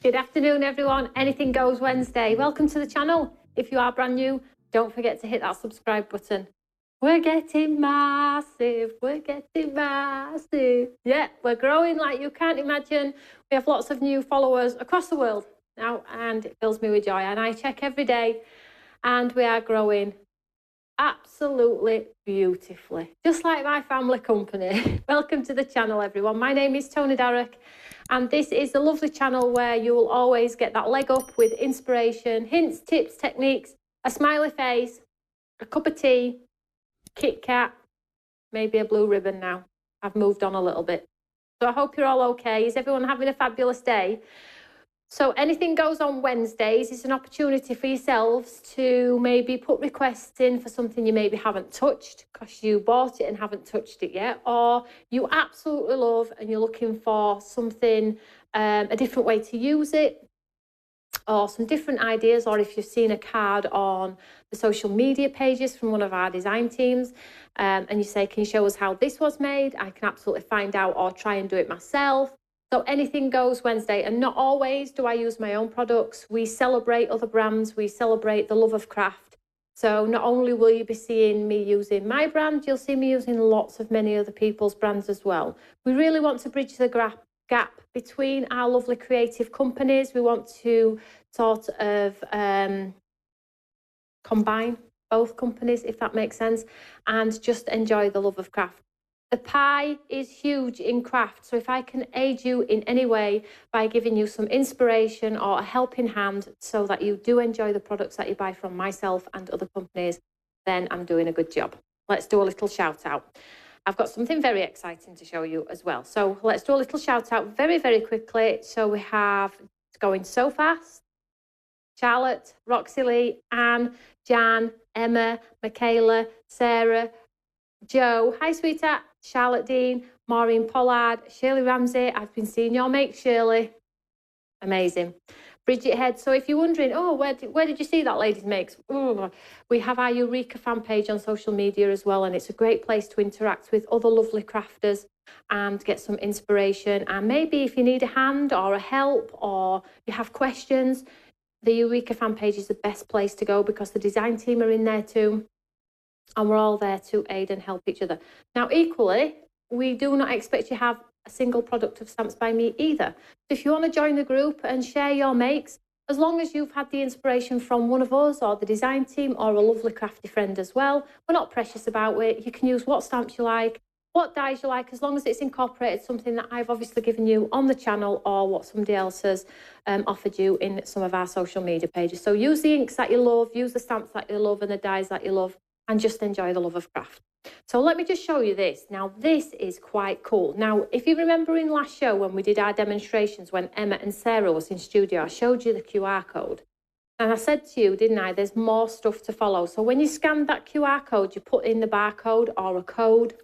Good afternoon, everyone. Anything Goes Wednesday. Welcome to the channel. If you are brand new, don't forget to hit that subscribe button. We're getting massive. We're getting massive. Yeah, we're growing like you can't imagine. We have lots of new followers across the world now, and it fills me with joy. And I check every day, and we are growing absolutely beautifully, just like my family company. Welcome to the channel, everyone. My name is Tony Darroch, and this is a lovely channel where you will always get that leg up with inspiration, hints, tips, techniques, a smiley face, a cup of tea, Kit Kat, maybe a blue ribbon now. I've moved on a little bit. So I hope you're all okay. Is everyone having a fabulous day? So Anything Goes on Wednesdays is an opportunity for yourselves to maybe put requests in for something you maybe haven't touched because you bought it and haven't touched it yet, or you absolutely love and you're looking for something, a different way to use it, or some different ideas, or if you've seen a card on the social media pages from one of our design teams, and you say, can you show us how this was made? I can absolutely find out or try and do it myself. So Anything Goes Wednesday, and not always do I use my own products. We celebrate other brands, we celebrate the love of craft. So not only will you be seeing me using my brand, you'll see me using lots of many other people's brands as well. We really want to bridge the gap between our lovely creative companies. We want to sort of combine both companies, if that makes sense, and just enjoy the love of craft. The pie is huge in craft, so if I can aid you in any way by giving you some inspiration or a helping hand so that you do enjoy the products that you buy from myself and other companies, then I'm doing a good job. Let's do a little shout out. I've got something very exciting to show you as well. So let's do a little shout out very, very quickly. So we have, it's going so fast, Charlotte, Roxy Lee, Anne, Jan, Emma, Michaela, Sarah, Joe, hi sweetheart, Charlotte Dean, Maureen Pollard, Shirley Ramsey. I've been seeing your make, Shirley. Amazing. Bridget Head. So if you're wondering, oh, where did you see that lady's makes? Ooh, we have our Eureka fan page on social media as well, and it's a great place to interact with other lovely crafters and get some inspiration. And maybe if you need a hand or a help or you have questions, the Eureka fan page is the best place to go because the design team are in there too. And we're all there to aid and help each other. Now, equally, we do not expect you to have a single product of Stamps by Me either. So if you want to join the group and share your makes, as long as you've had the inspiration from one of us or the design team or a lovely crafty friend as well, we're not precious about it. You can use what stamps you like, what dies you like, as long as it's incorporated something that I've obviously given you on the channel or what somebody else has offered you in some of our social media pages. So use the inks that you love, use the stamps that you love and the dies that you love, and just enjoy the love of craft. So let me just show you this. Now, this is quite cool. Now, if you remember in last show when we did our demonstrations, when Emma and Sarah was in studio, I showed you the QR code. And I said to you, didn't I, there's more stuff to follow. So when you scanned that QR code, you put in the barcode or a code,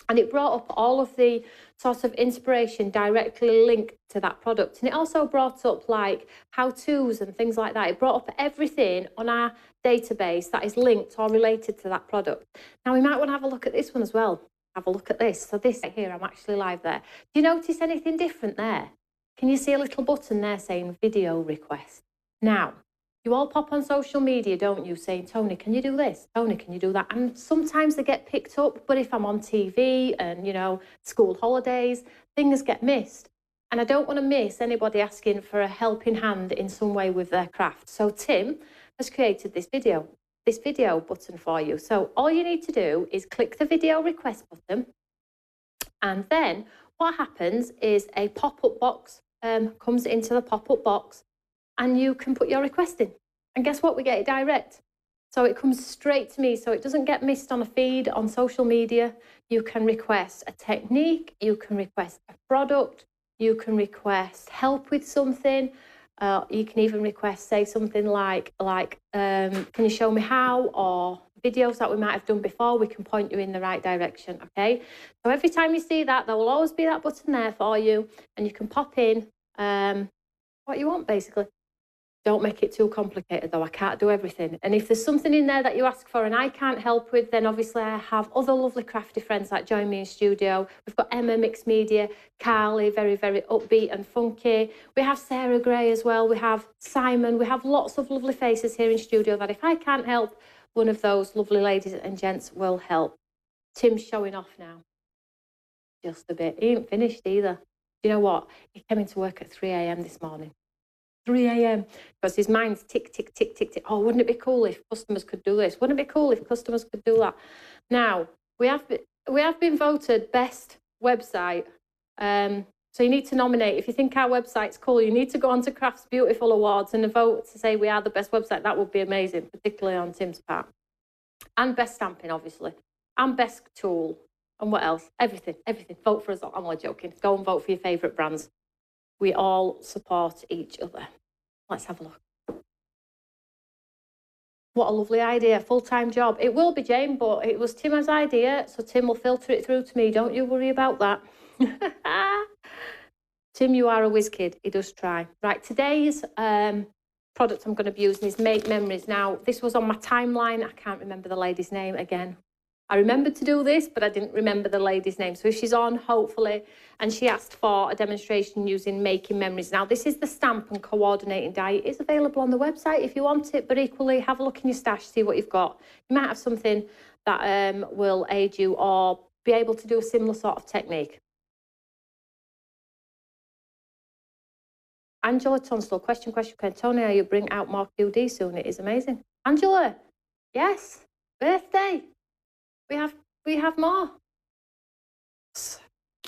and it brought up all of the sort of inspiration directly linked to that product. And it also brought up like how-tos and things like that. It brought up everything on our database that is linked or related to that product. Now we might want to have a look at this one as well. Have a look at this. So this right here, I'm actually live there. Do you notice anything different there? Can you see a little button there saying video request? Now, you all pop on social media, don't you, saying, Tony, can you do this? Tony, can you do that? And sometimes they get picked up, but if I'm on TV and, you know, school holidays, things get missed. And I don't want to miss anybody asking for a helping hand in some way with their craft. So Tim has created this video button for you. So all you need to do is click the video request button. And then what happens is a pop-up box comes into the pop-up box, and you can put your request in. And guess what? We get it direct. So it comes straight to me, so it doesn't get missed on a feed on social media. You can request a technique, you can request a product, you can request help with something. You can even request, say, something like can you show me how, or videos that we might have done before, we can point you in the right direction, okay? So every time you see that, there will always be that button there for you, and you can pop in what you want, basically. Don't make it too complicated though. I can't do everything. And if there's something in there that you ask for and I can't help with, then obviously I have other lovely crafty friends that join me in studio. We've got Emma, Mixed Media, Carly, very, very upbeat and funky. We have Sarah Gray as well. We have Simon. We have lots of lovely faces here in studio that if I can't help, one of those lovely ladies and gents will help. Tim's showing off now. Just a bit. He ain't finished either. You know what? He came into work at 3 a.m. this morning. 3 a.m. because his mind's tick, tick, tick, tick, tick. Oh, wouldn't it be cool if customers could do this? Wouldn't it be cool if customers could do that? Now, we have been voted best website. So you need to nominate. If you think our website's cool, you need to go on to Crafts Beautiful Awards and vote to say we are the best website. That would be amazing, particularly on Tim's part. And best stamping, obviously. And best tool. And what else? Everything. Vote for us. I'm only joking. Go and vote for your favourite brands. We all support each other. Let's have a look. What a lovely idea. Full-time job. It will be, Jane, but it was Tim's idea, so Tim will filter it through to me. Don't you worry about that. Tim, you are a whiz kid. He does try. Right, today's product I'm going to be using is Make Memories. Now, this was on my timeline. I can't remember the lady's name again. I remembered to do this, but I didn't remember the lady's name. So if she's on, hopefully, and she asked for a demonstration using Making Memories. Now, this is the stamp and coordinating die. It is available on the website if you want it, but equally, have a look in your stash, see what you've got. You might have something that will aid you or be able to do a similar sort of technique. Angela Tunstall, question, Tony, are you bring out more QD soon? It is amazing. Angela, yes, birthday. We have more.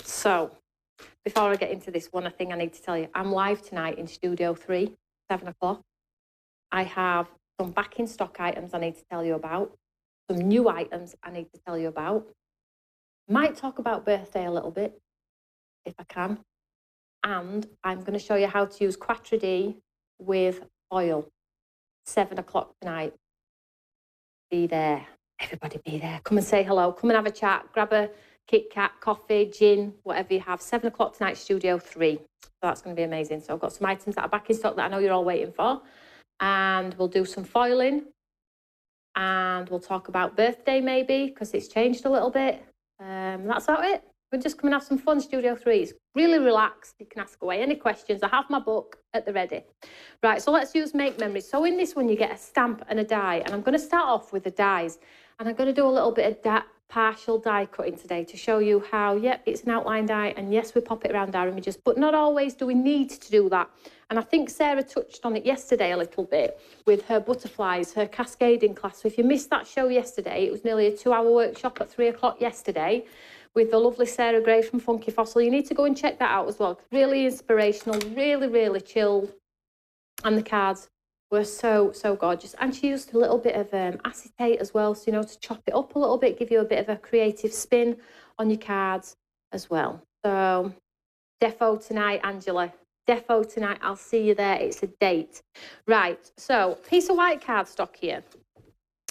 So, before I get into this, one thing I need to tell you. I'm live tonight in Studio 3, 7 o'clock. I have some back in stock items I need to tell you about. Some new items I need to tell you about. Might talk about birthday a little bit, if I can. And I'm going to show you how to use Quattro D with oil. 7 o'clock tonight. Be there. Everybody be there. Come and say hello. Come and have a chat. Grab a Kit Kat, coffee, gin, whatever you have. 7 o'clock tonight, Studio 3. So that's going to be amazing. So I've got some items that are back in stock that I know you're all waiting for. And we'll do some foiling. And we'll talk about birthday maybe, because it's changed a little bit. That's about it. We're just come and have some fun. Studio 3. It's really relaxed. You can ask away any questions. I have my book at the ready. Right, so let's use Make Memories. So in this one, you get a stamp and a die. And I'm going to start off with the dies. And I'm going to do a little bit of partial die cutting today to show you how, yep, it's an outline die. And yes, we pop it around our images. But not always do we need to do that. And I think Sarah touched on it yesterday a little bit with her butterflies, her cascading class. So if you missed that show yesterday, it was nearly a 2-hour workshop at 3 o'clock yesterday with the lovely Sarah Gray from Funky Fossil. You need to go and check that out as well. Really inspirational, really, really chilled. And the cards were so, so gorgeous. And she used a little bit of acetate as well, so, you know, to chop it up a little bit, give you a bit of a creative spin on your cards as well. So, defo tonight, Angela. Defo tonight. I'll see you there. It's a date. Right, so, piece of white cardstock here.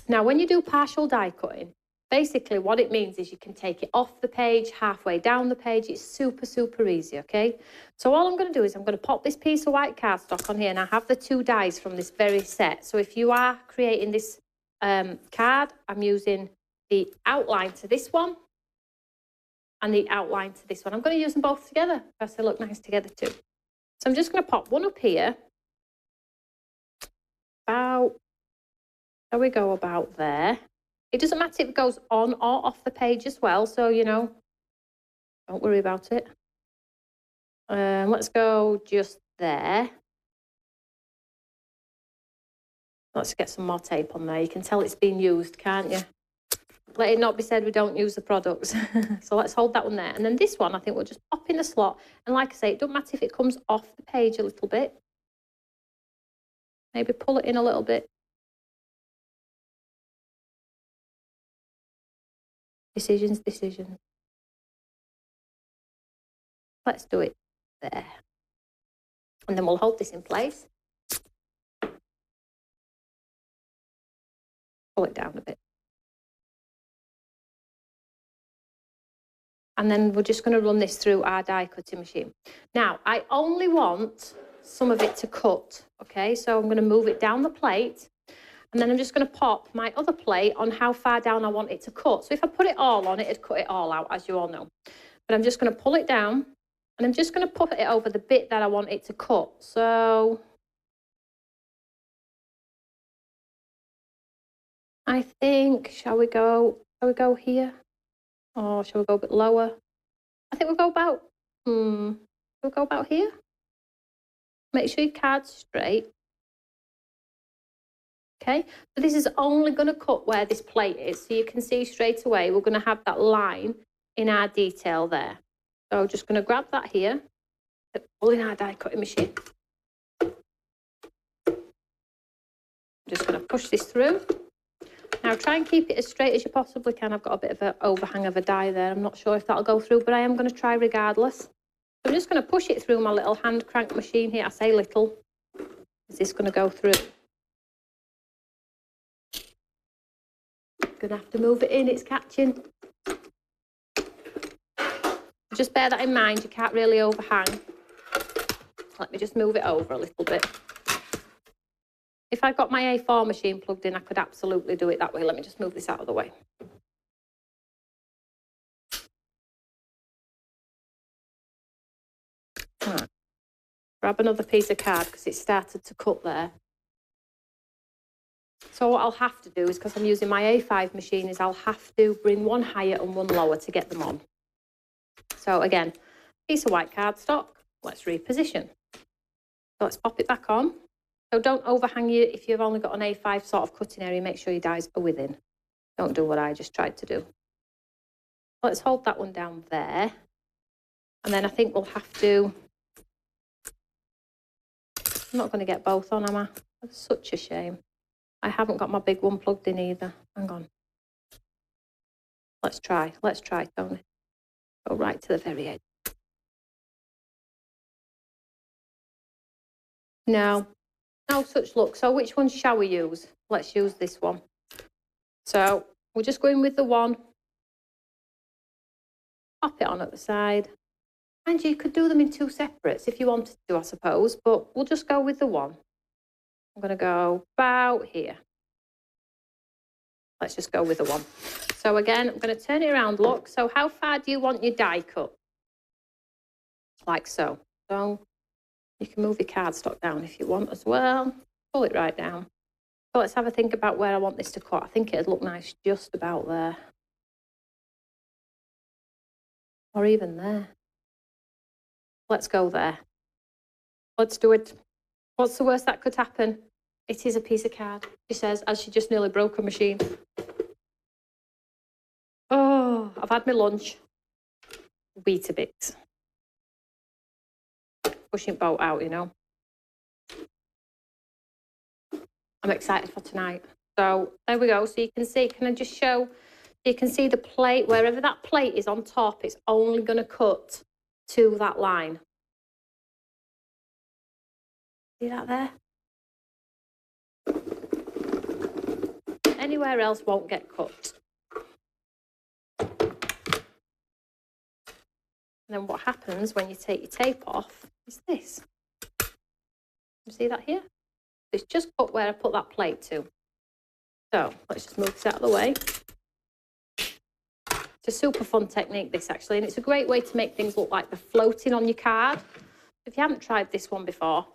Now, when you do partial die cutting, basically what it means is you can take it off the page, halfway down the page. It's super, super easy, okay? So all I'm going to do is I'm going to pop this piece of white cardstock on here, and I have the 2 dies from this very set. So if you are creating this card, I'm using the outline to this one and the outline to this one. I'm going to use them both together because they look nice together too. So I'm just going to pop one up here. About, there we go, about there. It doesn't matter if it goes on or off the page as well. So, you know, don't worry about it. Let's go just there. Let's get some more tape on there. You can tell it's been used, can't you? Let it not be said we don't use the products. So let's hold that one there. And then this one, I think we'll just pop in the slot. And like I say, it doesn't matter if it comes off the page a little bit. Maybe pull it in a little bit. Decisions. Let's do it there. And then we'll hold this in place. Pull it down a bit. And then we're just going to run this through our die cutting machine. Now, I only want some of it to cut. Okay, so I'm going to move it down the plate, and then I'm just going to pop my other plate on how far down I want it to cut. So if I put it all on, it'd cut it all out, as you all know. But I'm just going to pull it down, and I'm just going to put it over the bit that I want it to cut. So I think, shall we go here? Or shall we go a bit lower? I think we'll go about, we'll go about here. Make sure your card's straight. Okay, so this is only going to cut where this plate is. So you can see straight away, we're going to have that line in our detail there. So just going to grab that here, pull in our die cutting machine. Just going to push this through. Now try and keep it as straight as you possibly can. I've got a bit of an overhang of a die there. I'm not sure if that'll go through, but I am going to try regardless. So I'm just going to push it through my little hand crank machine here. I say little. Is this going to go through? Going to have to move it in. It's catching. Just bear that in mind. You can't really overhang. Let me just move it over a little bit. If I got my A4 machine plugged in, I could absolutely do it that way. Let me just move this out of the way. Right. Grab another piece of card because it started to cut there. So what I'll have to do is, because I'm using my A5 machine, is I'll have to bring one higher and one lower to get them on. So again, piece of white cardstock, let's reposition. So let's pop it back on. So don't overhang you. If you've only got an A5 sort of cutting area, make sure your dies are within. Don't do what I just tried to do. Let's hold that one down there. And then I think we'll have to... I'm not going to get both on, am I? That's such a shame. I haven't got my big one plugged in either. Hang on. Let's try, Tony. Go right to the very edge. No such luck. So which one shall we use? Let's use this one. So we're just going with the one. Pop it on at the side. And you could do them in two separates if you wanted to, I suppose, but we'll just go with the one. I'm going to go about here. Let's just go with the one. So again, I'm going to turn it around, look. So how far do you want your die cut? Like so. So you can move your cardstock down if you want as well. Pull it right down. So let's have a think about where I want this to cut. I think it'd look nice just about there. Or even there. Let's go there. Let's do it. What's the worst that could happen? It is a piece of card, she says, as she just nearly broke her machine. Oh, I've had my lunch. Weetabix. Pushing boat out, you know. I'm excited for tonight. So there we go. So you can see, can I just show? You can see the plate, wherever that plate is on top, it's only going to cut to that line. See that there? Anywhere else won't get cut. And then what happens when you take your tape off is this. You see that here? It's just cut where I put that plate to. So let's just move this out of the way. It's a super fun technique, this actually, and it's a great way to make things look like they're floating on your card. If you haven't tried this one before,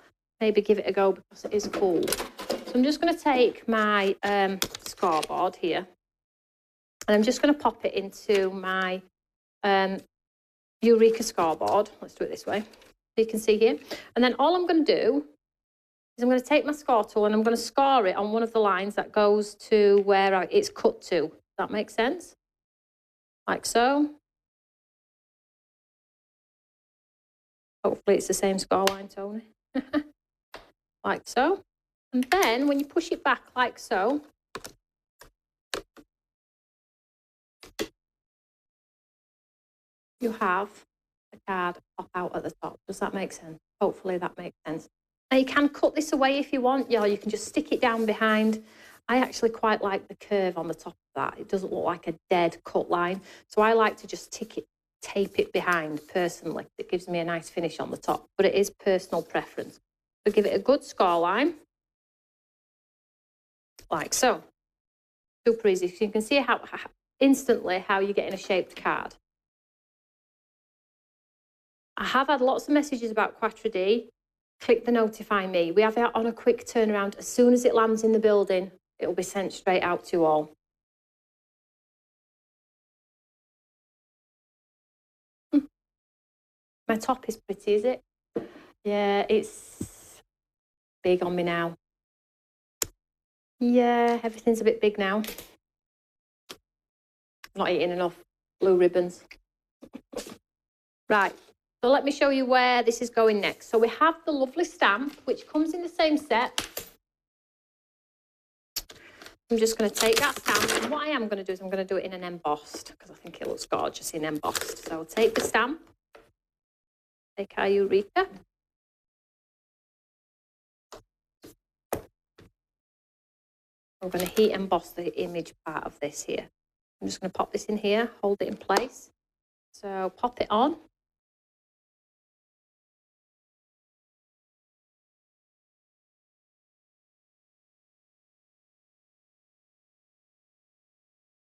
maybe give it a go because it is cool. So I'm just going to take my scoreboard here, and I'm just going to pop it into my Eureka scoreboard. Let's do it this way. So you can see here. And then all I'm going to do is I'm going to take my score tool and I'm going to score it on one of the lines that goes to where it's cut to. Does that make sense? Like so. Hopefully it's the same score line, Tony. Like so. And then when you push it back like so, you have the card pop out at the top. Does that make sense? Hopefully that makes sense. Now you can cut this away if you want, or you can just stick it down behind. I actually quite like the curve on the top of that. It doesn't look like a dead cut line. So I like to just tape it behind personally. It gives me a nice finish on the top, but it is personal preference. So give it a good score line, like so. Super easy. So you can see how instantly how you're getting a shaped card. I have had lots of messages about Quattro D. Click the notify me. We have it on a quick turnaround. As soon as it lands in the building, it will be sent straight out to you all. My top is pretty, is it? Yeah, it's big on me now. Yeah, everything's a bit big now. Not eating enough blue ribbons. Right, so let me show you where this is going next. So we have the lovely stamp, which comes in the same set. I'm just going to take that stamp, and what I am going to do is I'm going to do it in an embossed, because I think it looks gorgeous in embossed. So I'll take the stamp, take our Eureka. I'm going to heat emboss the image part of this here. I'm just going to pop this in here, hold it in place. So pop it on.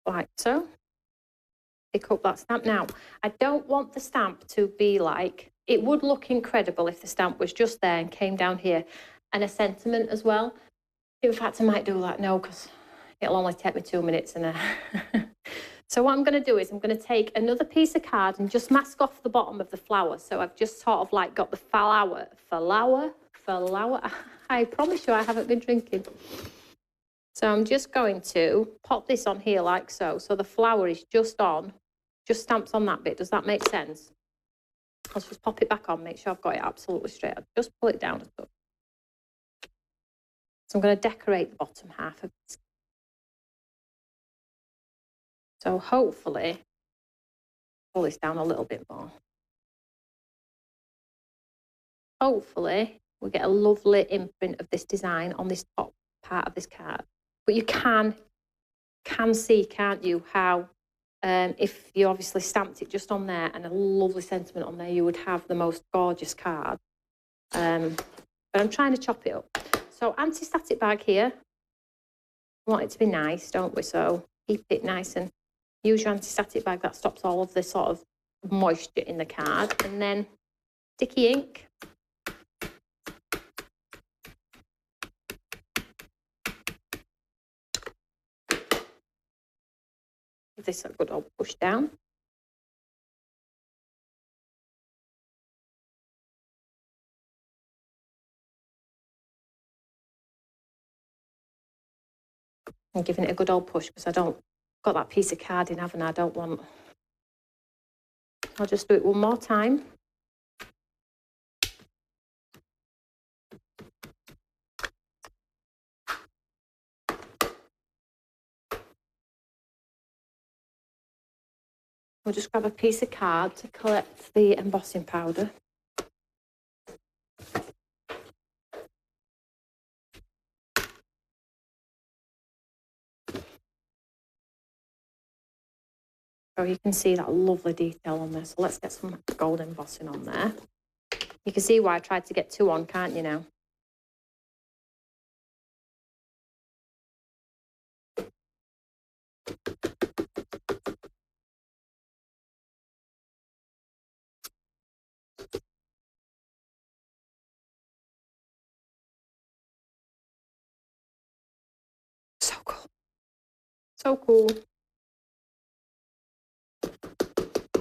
Like so. Pick up that stamp. Now, I don't want the stamp to be like, it would look incredible if the stamp was just there and came down here, and a sentiment as well. In fact, I might do that now because it'll only take me 2 minutes. So what I'm going to do is I'm going to take another piece of card and just mask off the bottom of the flower. So I've just sort of like got the flower. I promise you I haven't been drinking. So I'm just going to pop this on here like so. So the flower is just on, just stamps on that bit. Does that make sense? I'll just pop it back on, make sure I've got it absolutely straight. I'll just pull it down a touch. So I'm going to decorate the bottom half of this. So hopefully, pull this down a little bit more. Hopefully, we'll get a lovely imprint of this design on this top part of this card. But you can see, can't you, how if you obviously stamped it just on there and a lovely sentiment on there, you would have the most gorgeous card. But I'm trying to chop it up. So anti-static bag here. We want it to be nice, don't we? So keep it nice and use your anti-static bag. That stops all of the sort of moisture in the card. And then sticky ink. Give this a good old push down. I'm giving it a good old push because I don't got that piece of card in, haven't I? I don't want. I'll just do it one more time. We'll just grab a piece of card to collect the embossing powder. So you can see that lovely detail on there. So let's get some gold embossing on there. You can see why I tried to get 2 on, can't you now? So cool. So cool.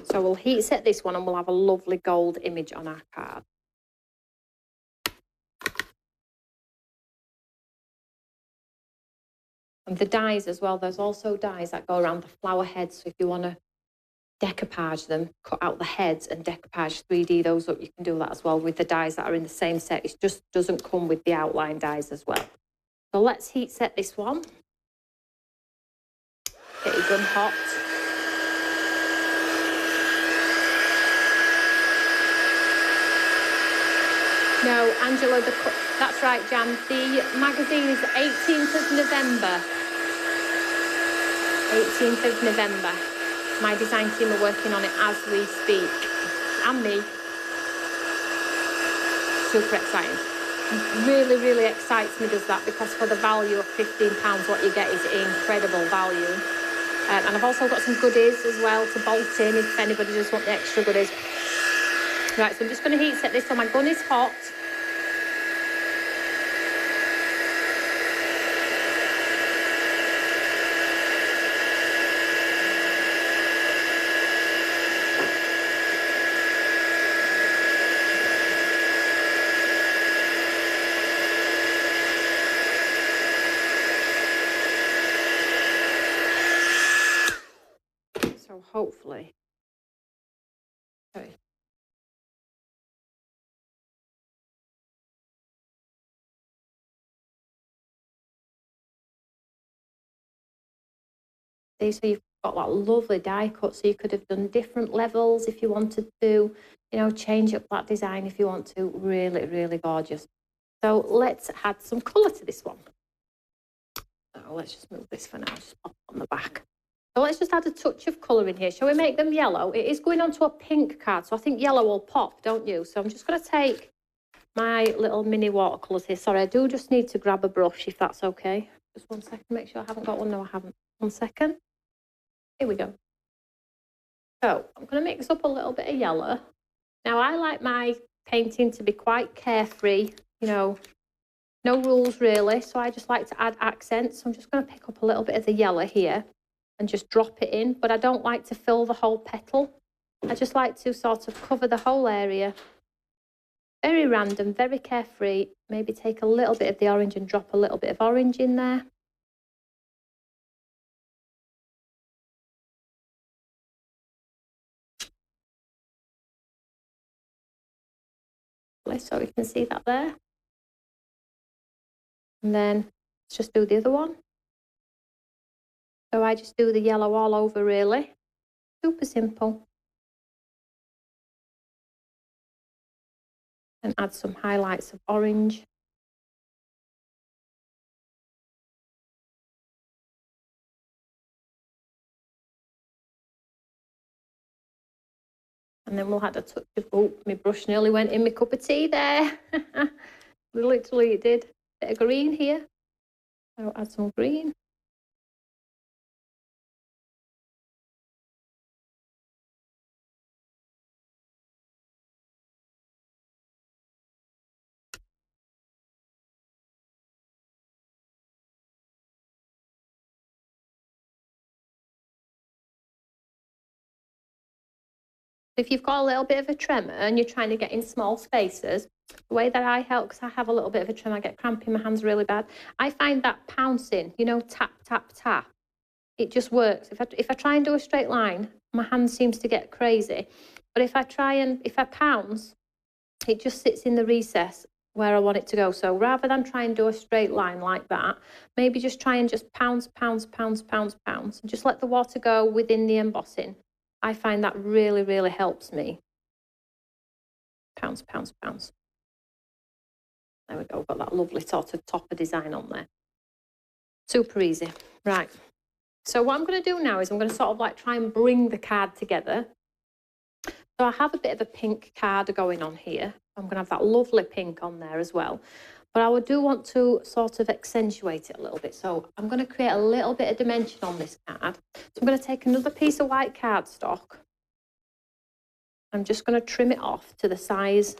So we'll heat set this one and we'll have a lovely gold image on our card. And the dies as well, there's also dies that go around the flower heads. So if you want to decoupage them, cut out the heads and decoupage 3D those up, you can do that as well with the dies that are in the same set. It just doesn't come with the outline dies as well. So let's heat set this one. Get your gun hot. No, Angela, that's right, Jan. The magazine is the 18th of November. 18th of November. My design team are working on it as we speak. And me. Super exciting. Really, really excites me, does that, because for the value of £15, what you get is incredible value. And I've also got some goodies as well to bolt in if anybody just wants the extra goodies. Right, so I'm just going to heat set this so my gun is hot. So hopefully, sorry. See, so you've got that lovely die cut, so you could have done different levels if you wanted to, you know, change up that design if you want to. Really, really gorgeous. So let's add some colour to this one. So let's just move this for now, just pop it on the back. So let's just add a touch of colour in here. Shall we make them yellow? It is going onto a pink card, so I think yellow will pop, don't you? So I'm just going to take my little mini watercolours here. Sorry, I do just need to grab a brush if that's okay. Just 1 second, make sure I haven't got one. No, I haven't. 1 second. Here we go. So I'm going to mix up a little bit of yellow. Now, I like my painting to be quite carefree, you know, no rules really. So I just like to add accents. So I'm just going to pick up a little bit of the yellow here and just drop it in. But I don't like to fill the whole petal. I just like to sort of cover the whole area. Very random, very carefree. Maybe take a little bit of the orange and drop a little bit of orange in there. So you can see that there. And then let's just do the other one. So I just do the yellow all over really. Super simple. And add some highlights of orange. And then we'll add a touch of, oh, my brush nearly went in my cup of tea there. Literally it did. Bit of green here. I'll add some green. If you've got a little bit of a tremor and you're trying to get in small spaces, the way that I help, because I have a little bit of a tremor, I get cramp in my hands really bad. I find that pouncing, you know, tap, tap, tap, it just works. If I try and do a straight line, my hand seems to get crazy. But if I pounce, it just sits in the recess where I want it to go. So rather than try and do a straight line like that, maybe just try and just pounce, pounce, pounce, pounce, pounce, and just let the water go within the embossing. I find that really, really helps me. Pounce, pounce, pounce. There we go, got that lovely sort of topper design on there. Super easy. Right. So what I'm going to do now is I'm going to sort of like try and bring the card together. So I have a bit of a pink card going on here. I'm going to have that lovely pink on there as well. But I do want to sort of accentuate it a little bit. So I'm going to create a little bit of dimension on this card. So I'm going to take another piece of white cardstock. I'm just going to trim it off to the size.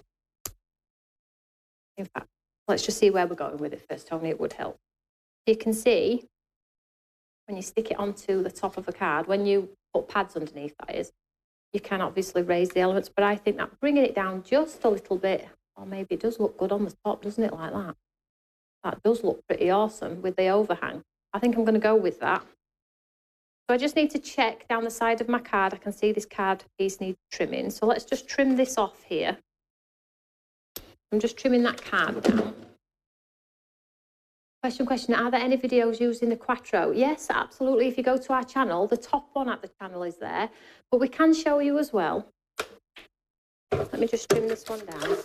In fact, let's just see where we're going with it first, Tony. It would help. You can see when you stick it onto the top of a card, when you put pads underneath, that is, you can obviously raise the elements, but I think that bringing it down just a little bit, or maybe it does look good on the top, doesn't it, like that? That does look pretty awesome with the overhang. I think I'm going to go with that. So I just need to check down the side of my card. I can see this card piece needs trimming. So let's just trim this off here. I'm just trimming that card down. Question, are there any videos using the Quattro? Yes, absolutely. If you go to our channel, the top one at the channel is there, but we can show you as well. Let me just trim this one down.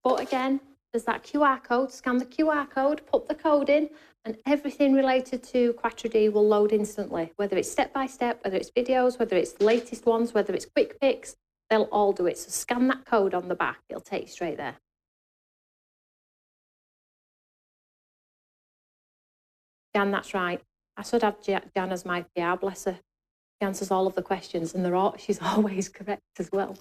But again, there's that QR code. Scan the QR code, put the code in, and everything related to Quattro D will load instantly. Whether it's step by step, whether it's videos, whether it's the latest ones, whether it's quick picks, they'll all do it. So scan that code on the back. It'll take you straight there. Jan, that's right. I should have Jan as my PR, bless her. She answers all of the questions and she's always correct as well.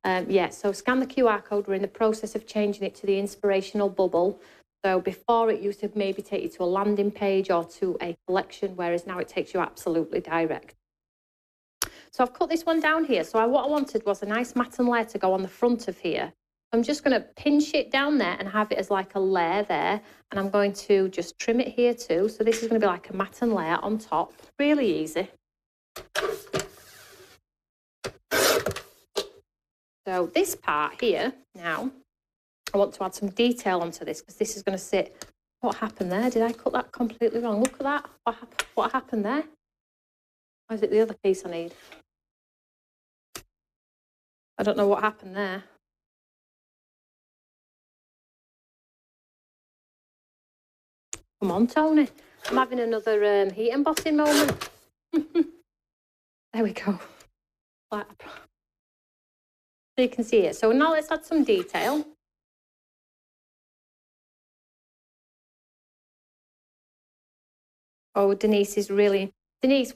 Yeah, so scan the QR code. We're in the process of changing it to the inspirational bubble. So before it used to maybe take you to a landing page or to a collection, whereas now it takes you absolutely direct. So I've cut this one down here. So what I wanted was a nice matten layer to go on the front of here. I'm just going to pinch it down there and have it as like a layer there. And I'm going to just trim it here too. So this is going to be like a matten layer on top. Really easy. So this part here, now, I want to add some detail onto this because this is going to sit... What happened there? Did I cut that completely wrong? Look at that. What happened there? Or is it the other piece I need? I don't know what happened there. Come on, Tony. I'm having another heat embossing moment. There we go. So you can see it. So now let's add some detail. Oh, Denise,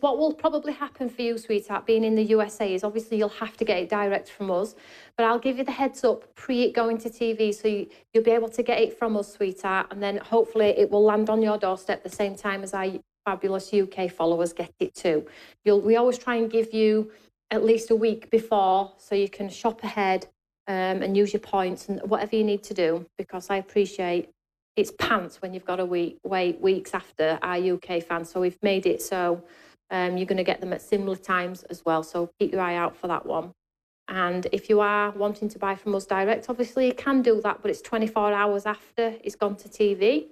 what will probably happen for you, sweetheart, being in the USA is obviously you'll have to get it direct from us, but I'll give you the heads up pre it going to TV, so you'll be able to get it from us, sweetheart, and then hopefully it will land on your doorstep the same time as our fabulous UK followers get it too. We always try and give you at least a week before so you can shop ahead and use your points and whatever you need to do, because I appreciate it's pants when you've got to wait weeks after our UK fans. So we've made it so you're going to get them at similar times as well. So keep your eye out for that one. And if you are wanting to buy from us direct, obviously you can do that, but it's 24 hours after it's gone to TV,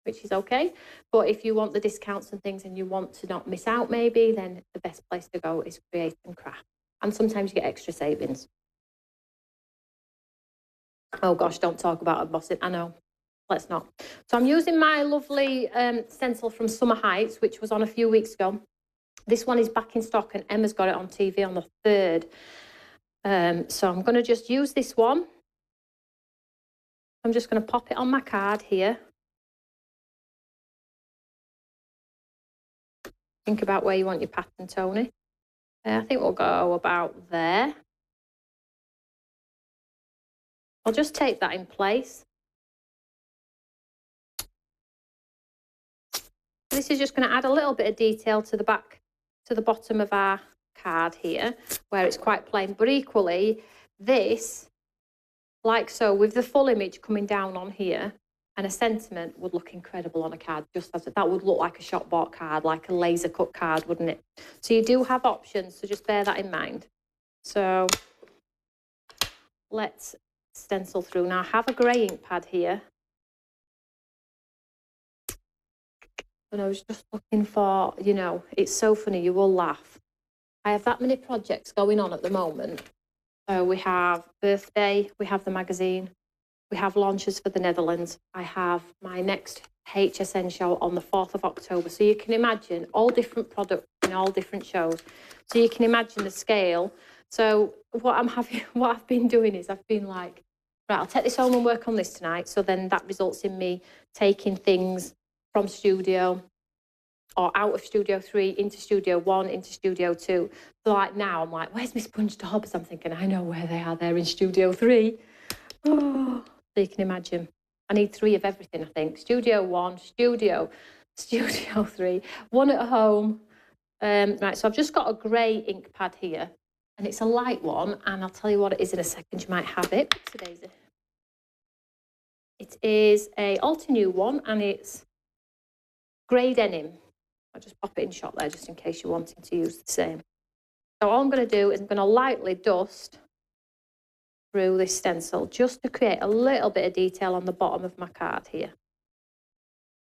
which is okay. But if you want the discounts and things and you want to not miss out maybe, then the best place to go is Create and Craft. And sometimes you get extra savings. Oh gosh, don't talk about embossing. I know. Let's not. So I'm using my lovely stencil from Summer Heights, which was on a few weeks ago. This one is back in stock and Emma's got it on TV on the 3rd. So I'm going to just use this one. I'm just going to pop it on my card here. Think about where you want your pattern, Tony. I think we'll go about there. I'll just tape that in place. This is just going to add a little bit of detail to the back, to the bottom of our card here, where it's quite plain. But equally, this, like so, with the full image coming down on here, and a sentiment would look incredible on a card, just as that would look like a shop bought card, like a laser cut card, wouldn't it? So you do have options, so just bear that in mind. So let's stencil through. Now I have a grey ink pad here. And I was just looking for, you know, it's so funny, you will laugh. I have that many projects going on at the moment. So we have birthday, we have the magazine, we have launches for the Netherlands. I have my next HSN show on the 4th of October. So you can imagine all different products in all different shows. So you can imagine the scale. So what I've been doing is I've been like, right, I'll take this home and work on this tonight. So then that results in me taking things from studio or out of studio 3 into studio 1 into studio 2. So like now I'm like, where's my sponge daubers? I'm thinking, I know where they are. They're in studio 3. Oh, so you can imagine. I need 3 of everything, I think. Studio 1, studio 3, 1 at home. Right, so I've just got a grey ink pad here, and it's a light one, and I'll tell you what it is in a second. You might have it. Daisy. It is a Altenew one, and it's grey denim. I'll just pop it in shot there just in case you're wanting to use the same. So all I'm going to do is I'm going to lightly dust through this stencil just to create a little bit of detail on the bottom of my card here.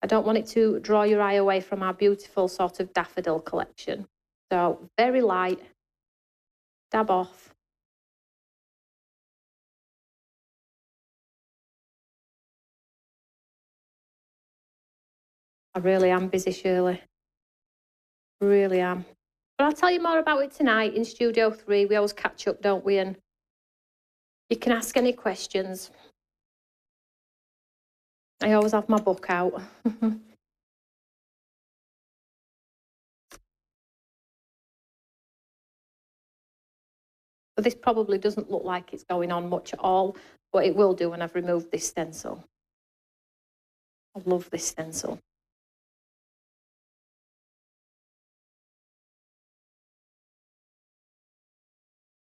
I don't want it to draw your eye away from our beautiful sort of daffodil collection. So very light, dab off. I really am busy, Shirley. Really am. But I'll tell you more about it tonight in Studio 3. We always catch up, don't we? And you can ask any questions. I always have my book out. But this probably doesn't look like it's going on much at all, but it will do when I've removed this stencil. I love this stencil.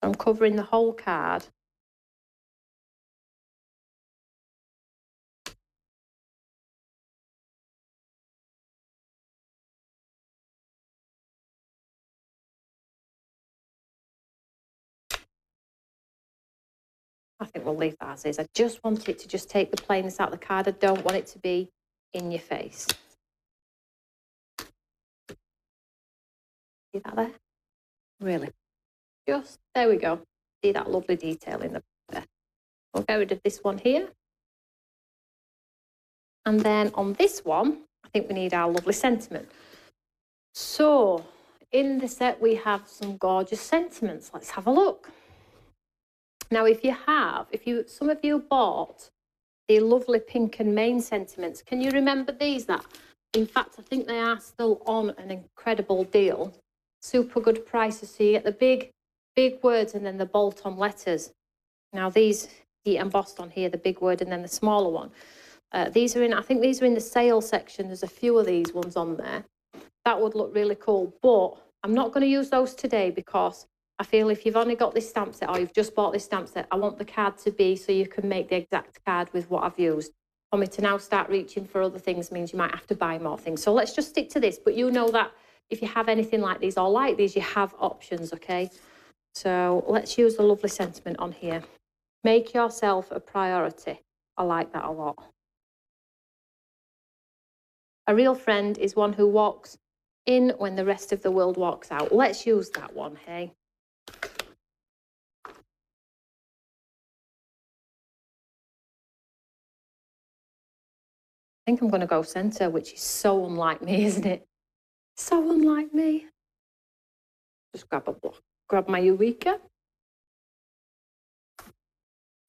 I'm covering the whole card. I think we'll leave that as is. I just want it to just take the plainness out of the card. I don't want it to be in your face. See that there? Really? Just, there we go. See that lovely detail in the there. We'll get rid of this one here. And then on this one, I think we need our lovely sentiment. So in the set, we have some gorgeous sentiments. Let's have a look. Now, some of you bought the lovely pink and main sentiments. Can you remember these? In fact, I think they are still on an incredible deal. Super good prices. So you get the big words and then the bolt-on letters. Now these, the embossed on here, the big word and then the smaller one. I think these are in the sale section. There's a few of these ones on there. That would look really cool. But I'm not going to use those today because I feel if you've only got this stamp set or you've just bought this stamp set, I want the card to be so you can make the exact card with what I've used. For me to now start reaching for other things means you might have to buy more things. So let's just stick to this. But you know that if you have anything like these or like these, you have options, okay? So let's use the lovely sentiment on here. Make yourself a priority. I like that a lot. A real friend is one who walks in when the rest of the world walks out. Let's use that one, hey? I think I'm going to go centre, which is so unlike me, isn't it? So unlike me. Just grab my Eureka.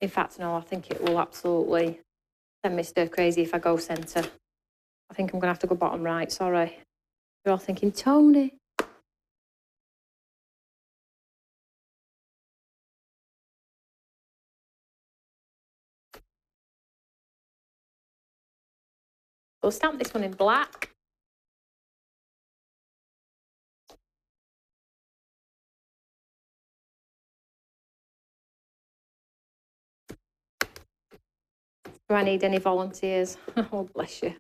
In fact, no, I think it will absolutely send me stir crazy if I go centre. I think I'm going to have to go bottom right, sorry. You're all thinking, Tony. We'll stamp this one in black. Do I need any volunteers? Oh, bless you.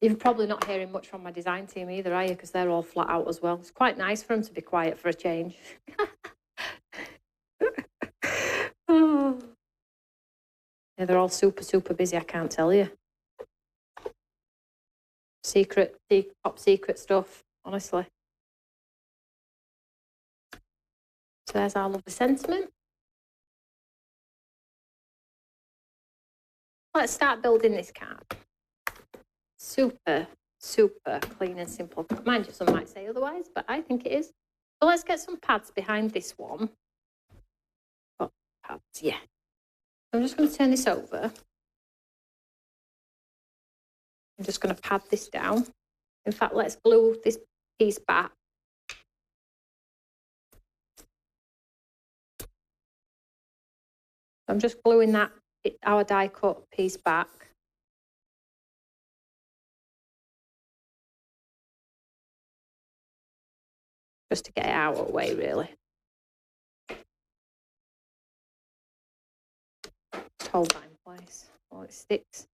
You're probably not hearing much from my design team either, are you? Because they're all flat out as well. It's quite nice for them to be quiet for a change. Oh. Yeah, they're all super, super busy, I can't tell you. Top secret stuff, honestly. So there's our lovely sentiment. Let's start building this card. Super, super clean and simple. Mind you, some might say otherwise, but I think it is. So let's get some pads behind this one. Oh, pads, yeah. I'm just going to turn this over. I'm just going to pad this down. In fact, let's glue this piece back. I'm just gluing our die cut piece back. Just to get it out of the way, really. Just hold that in place while it sticks.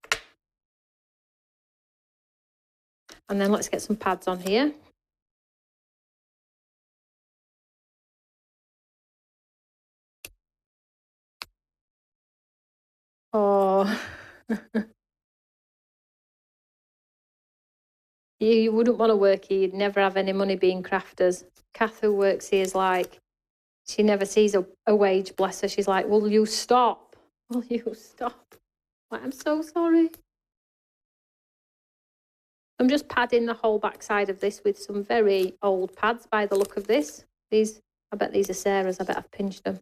And then let's get some pads on here. Oh, you wouldn't want to work here. You'd never have any money being crafters. Kath, who works here, is like, she never sees a wage, bless her. She's like, will you stop? Will you stop? Like, I'm so sorry. I'm just padding the whole backside of this with some very old pads by the look of this. I bet these are Sarah's. I bet I've pinched them.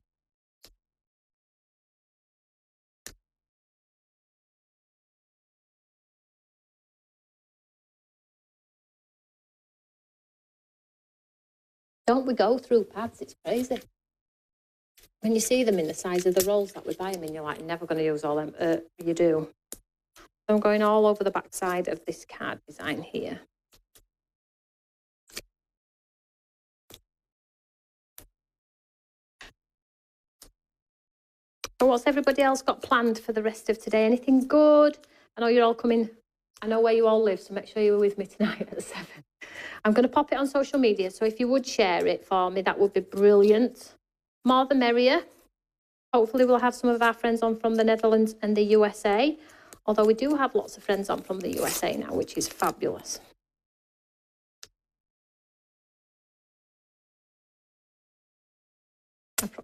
Don't we go through pads? It's crazy. When you see them in the size of the rolls that we buy them in, you're like, never going to use all them. You do. So I'm going all over the back side of this card design here. So what's everybody else got planned for the rest of today? Anything good? I know you're all coming. I know where you all live, so make sure you're with me tonight at 7. I'm going to pop it on social media, so if you would share it for me, that would be brilliant. More the merrier. Hopefully we'll have some of our friends on from the Netherlands and the USA, although we do have lots of friends on from the USA now, which is fabulous.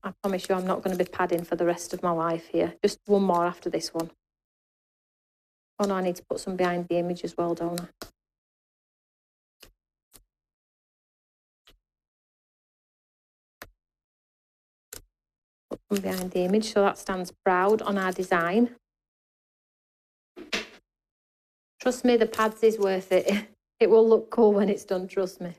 I promise you I'm not going to be padding for the rest of my life here. Just one more after this one. Oh no, I need to put some behind the image as well, don't I? Put some behind the image so that stands proud on our design. Trust me, the pads is worth it. It will look cool when it's done, trust me.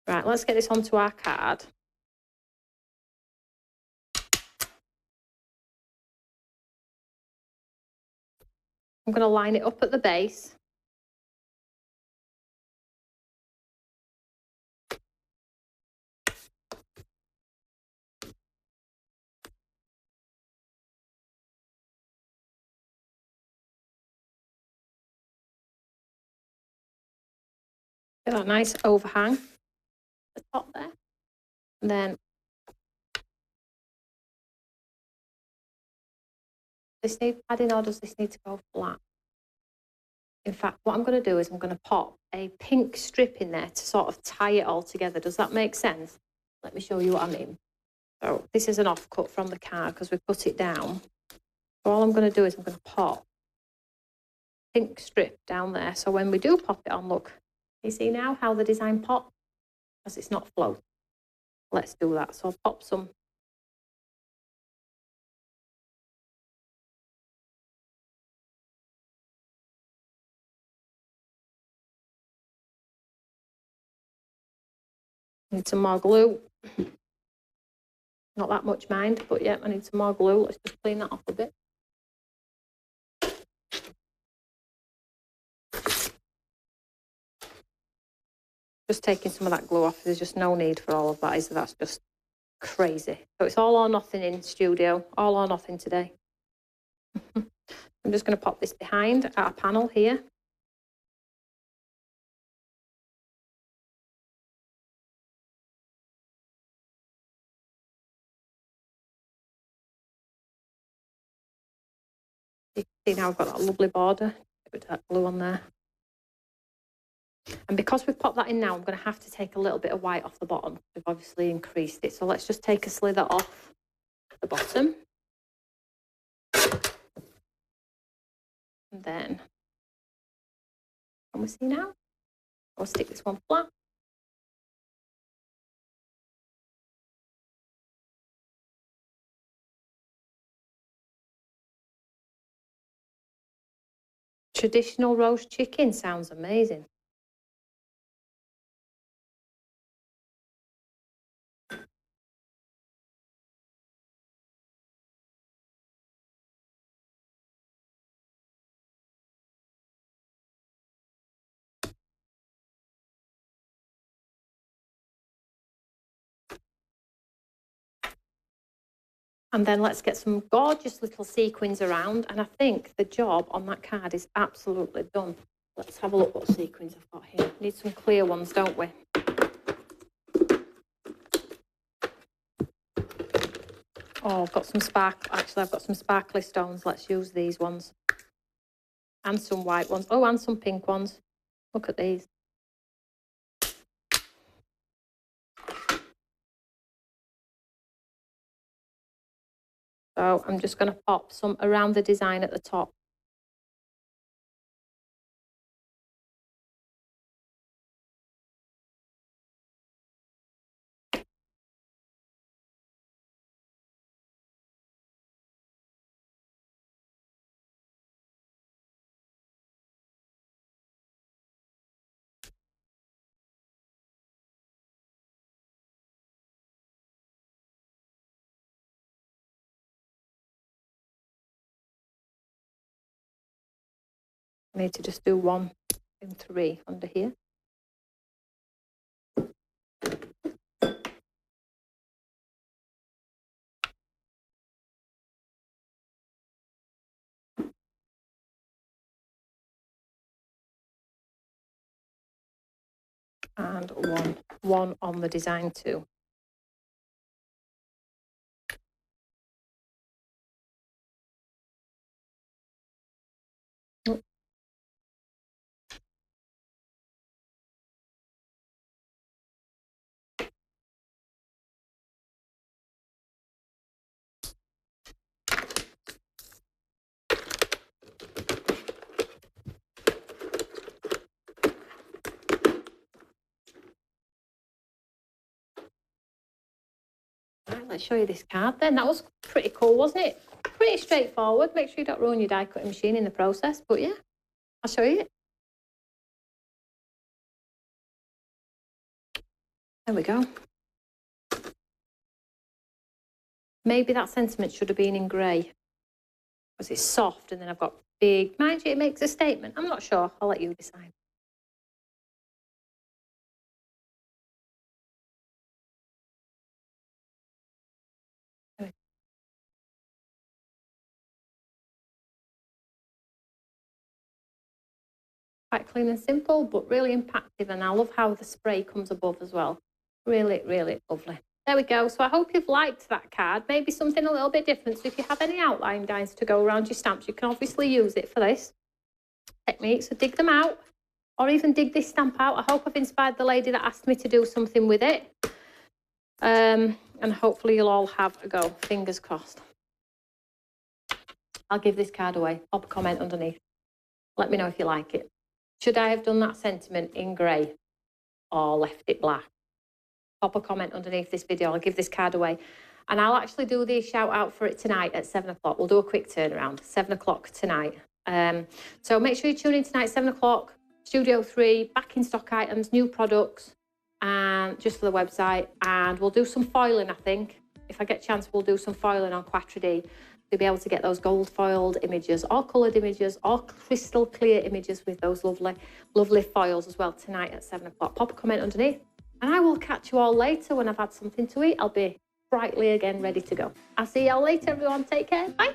Right, let's get this onto our card. I'm going to line it up at the base. Get that nice overhang at the top there. And then does this need padding or does this need to go flat? In fact, what I'm going to do is I'm going to pop a pink strip in there to sort of tie it all together. Does that make sense? Let me show you what I mean. So this is an offcut from the card because we put it down. So all I'm going to do is I'm going to pop pink strip down there. So when we do pop it on, look, you see now how the design pops? Because it's not float. Let's do that. So I'll pop some. Need some more glue. Not that much, mind, but yeah, I need some more glue. Let's just clean that off a bit. Just taking some of that glue off. There's just no need for all of that, is there? That's just crazy. So it's all or nothing in studio. All or nothing today. I'm just going to pop this behind our panel here. You can see now I've got that lovely border with that glue on there. And because we've popped that in now, I'm going to have to take a little bit of white off the bottom. We've obviously increased it. So let's just take a slither off the bottom. And then, can we see now? I'll stick this one flat. Traditional roast chicken sounds amazing. And then let's get some gorgeous little sequins around. And I think the job on that card is absolutely done. Let's have a look what sequins I've got here. Need some clear ones, don't we? Oh, I've got some actually, I've got some sparkly stones. Let's use these ones. And some white ones. Oh, and some pink ones. Look at these. So I'm just going to pop some around the design at the top. I need to just do 1 and 3 under here. And one on the design too. Right, let's show you this card then. That was pretty cool, wasn't it? Pretty straightforward. Make sure you don't ruin your die cutting machine in the process, but yeah, I'll show you. There we go. Maybe that sentiment should have been in grey because it's soft and then I've got big. Mind you, it makes a statement. I'm not sure. I'll let you decide. Quite clean and simple, but really impactful. And I love how the spray comes above as well. Really, really lovely. There we go. So I hope you've liked that card. Maybe something a little bit different. So if you have any outline dies to go around your stamps, you can obviously use it for this technique. So dig them out or even dig this stamp out. I hope I've inspired the lady that asked me to do something with it. And hopefully you'll all have a go. Fingers crossed. I'll give this card away. Pop a comment underneath. Let me know if you like it. Should I have done that sentiment in grey or left it black? Pop a comment underneath this video. I'll give this card away. And I'll actually do the shout out for it tonight at 7 o'clock. We'll do a quick turnaround, 7 o'clock tonight. So make sure you tune in tonight, 7 o'clock, Studio 3, back in stock items, new products, and just for the website. And we'll do some foiling, I think. If I get a chance, we'll do some foiling on Quattro to be able to get those gold foiled images or coloured images or crystal clear images with those lovely, lovely foils as well tonight at 7 o'clock. Pop a comment underneath and I will catch you all later when I've had something to eat. I'll be brightly again ready to go. I'll see you all later, everyone. Take care. Bye.